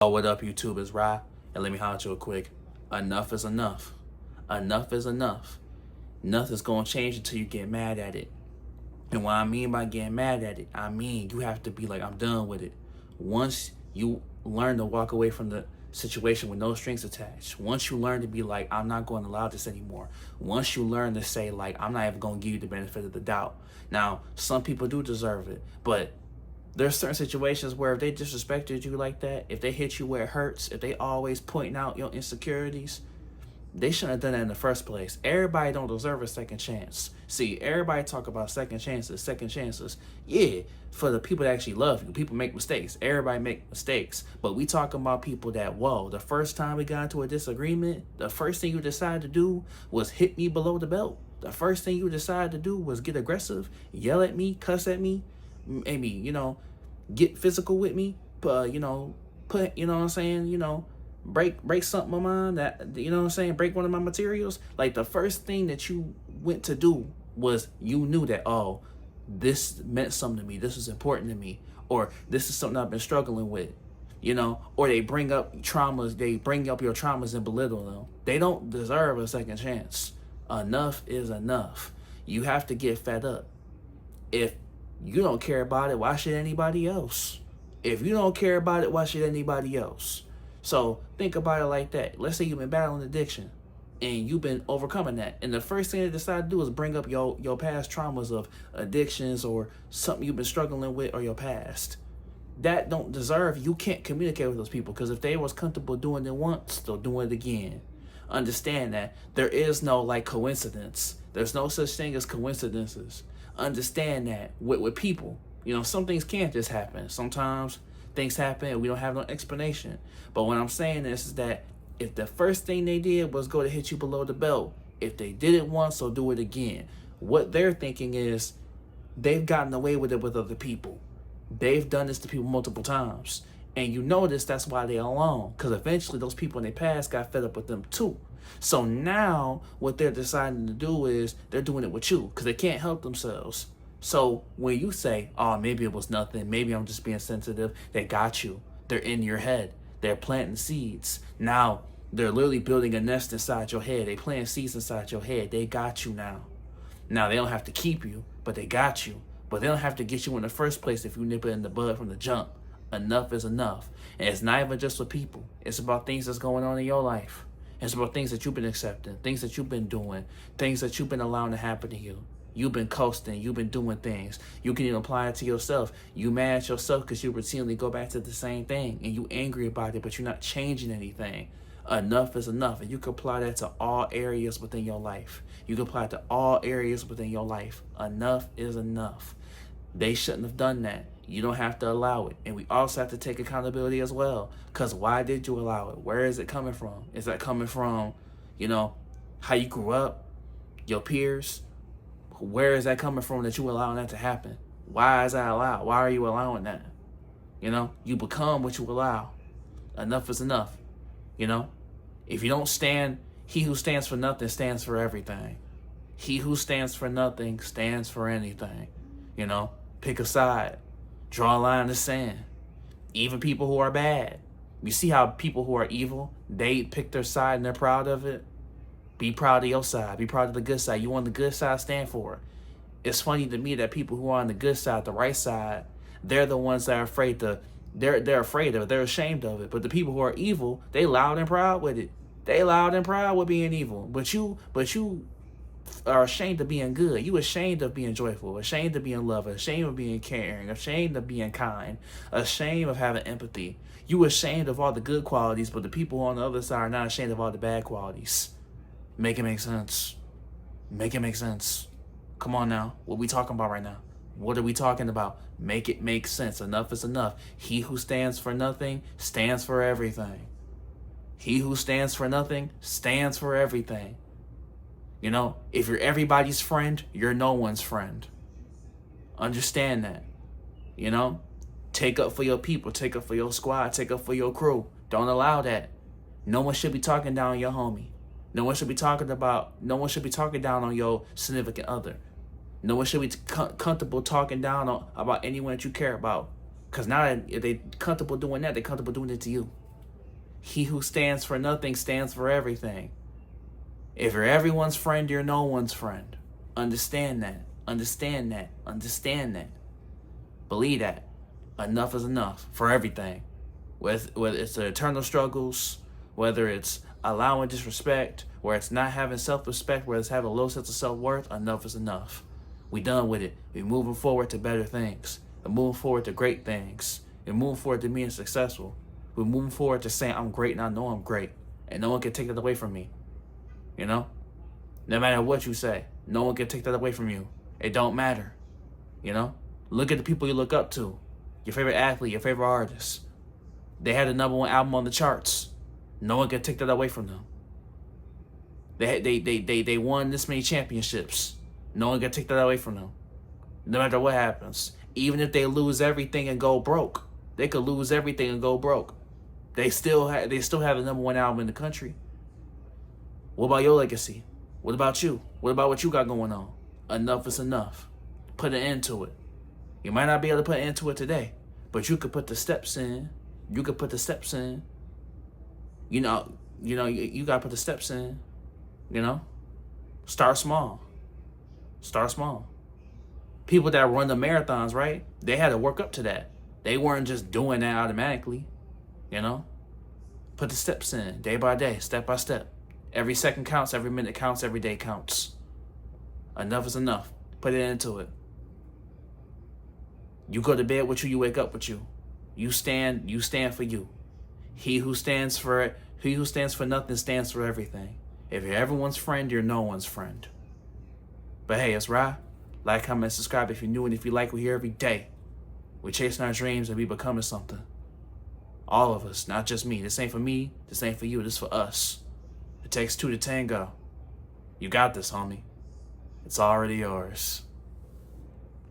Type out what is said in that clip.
Oh, what up, YouTube? It's Rye, and let me holler at you real quick. Enough is enough. Enough is enough. Nothing's gonna change until you get mad at it. And what I mean by getting mad at it, I mean you have to be like, I'm done with it. Once you learn to walk away from the situation with no strings attached, once you learn to be like, I'm not going to allow this anymore. Once you learn to say, like, I'm not even going to give you the benefit of the doubt. Now, some people do deserve it, but there's certain situations where if they disrespected you like that, if they hit you where it hurts, if they always pointing out your insecurities, they shouldn't have done that in the first place. Everybody don't deserve a second chance. See, everybody talk about second chances, second chances. Yeah, for the people that actually love you. People make mistakes. Everybody make mistakes. But we talking about people that, whoa, the first time we got into a disagreement, the first thing you decided to do was hit me below the belt. The first thing you decided to do was get aggressive, yell at me, cuss at me, maybe, get physical with me, put, what I'm saying, break something of mine that, what I'm saying, break one of my materials. Like, the first thing that you went to do was you knew that, oh, this meant something to me, this is important to me, or this is something I've been struggling with, or they bring up traumas, they bring up your traumas and belittle them. They don't deserve a second chance. Enough is enough. You have to get fed up. If you don't care about it, why should anybody else? If you don't care about it, why should anybody else? So think about it like that. Let's say you've been battling addiction and you've been overcoming that. And the first thing they decide to do is bring up your past traumas of addictions or something you've been struggling with or your past. That don't deserve, you can't communicate with those people, because if they was comfortable doing it once, they'll do it again. Understand that there is no coincidence. There's no such thing as coincidences. Understand that with people, some things can't just happen. Sometimes things happen and we don't have no explanation. But what I'm saying is that if the first thing they did was go to hit you below the belt, if they did it once, they'll do it again. What they're thinking is they've gotten away with it with other people. They've done this to people multiple times. And you notice that's why they're alone, because eventually those people in their past got fed up with them too. So now what they're deciding to do is they're doing it with you because they can't help themselves. So when you say, oh, maybe it was nothing, maybe I'm just being sensitive, they got you. They're in your head. They're planting seeds. Now they're literally building a nest inside your head. They planting seeds inside your head. They got you now. Now they don't have to keep you, but they got you. But they don't have to get you in the first place if you nip it in the bud from the jump. Enough is enough. And it's not even just with people. It's about things that's going on in your life. It's about things that you've been accepting, things that you've been doing, things that you've been allowing to happen to you. You've been coasting. You've been doing things. You can even apply it to yourself. You mad at yourself because you routinely go back to the same thing and you angry about it, but you're not changing anything. Enough is enough. And you can apply that to all areas within your life. You can apply it to all areas within your life. Enough is enough. They shouldn't have done that. You don't have to allow it. And we also have to take accountability as well. Because why did you allow it? Where is it coming from? Is that coming from, how you grew up? Your peers? Where is that coming from that you allowing that to happen? Why is that allowed? Why are you allowing that? You become what you allow. Enough is enough. If you don't stand, he who stands for nothing stands for everything. He who stands for nothing stands for anything. Pick a side. Draw a line in the sand. Even people who are bad. You see how people who are evil, they pick their side and they're proud of it? Be proud of your side. Be proud of the good side. You want the good side, stand for it. It's funny to me that people who are on the good side, the right side, they're the ones that are afraid to, they're afraid of it. They're ashamed of it. But the people who are evil, they loud and proud with it. They loud and proud with being evil. But you are ashamed of being good. You ashamed of being joyful, ashamed of being loving, ashamed of being caring, ashamed of being kind, ashamed of having empathy. You ashamed of all the good qualities, but the people on the other side are not ashamed of all the bad qualities. Make it make sense. Make it make sense. Come on now. What are we talking about right now? What are we talking about? Make it make sense. Enough is enough. He who stands for nothing stands for everything. He who stands for nothing stands for everything. If you're everybody's friend, you're no one's friend. Understand that. Take up for your people, take up for your squad, take up for your crew. Don't allow that. No one should be talking down on your homie. No one should be talking down on your significant other. No one should be comfortable talking down about anyone that you care about. Because now that if they comfortable doing that, they're comfortable doing it to you. He who stands for nothing stands for everything. If you're everyone's friend, you're no one's friend. Understand that. Understand that. Understand that. Believe that. Enough is enough for everything. Whether it's the eternal struggles, whether it's allowing disrespect, where it's not having self-respect, where it's having a low sense of self-worth, enough is enough. We done with it. We're moving forward to better things. We're moving forward to great things. We're moving forward to being successful. We're moving forward to saying I'm great and I know I'm great. And no one can take that away from me. You know? No matter what you say, no one can take that away from you. It don't matter. You know? Look at the people you look up to. Your favorite athlete, your favorite artist. They had the #1 album on the charts. No one can take that away from them. They won this many championships. No one can take that away from them. No matter what happens. Even if they lose everything and go broke. They could lose everything and go broke. They still have the #1 album in the country. What about your legacy? What about you? What about what you got going on? Enough is enough. Put an end to it. You might not be able to put an end to it today, but you could put the steps in. You could put the steps in. You gotta put the steps in. You know? Start small. Start small. People that run the marathons, right? They had to work up to that. They weren't just doing that automatically. You know? Put the steps in, day by day, step by step. Every second counts, every minute counts, every day counts. Enough is enough. Put it into it. You go to bed with you wake up with you. You stand for you. He who stands for nothing stands for everything. If you're everyone's friend, you're no one's friend. But hey, it's Ra. Like, comment, subscribe if you're new, and if you like, we're here every day. We're chasing our dreams and we becoming something. All of us, not just me. This ain't for me, this ain't for you, this for us. It takes two to tango. You got this, homie. It's already yours.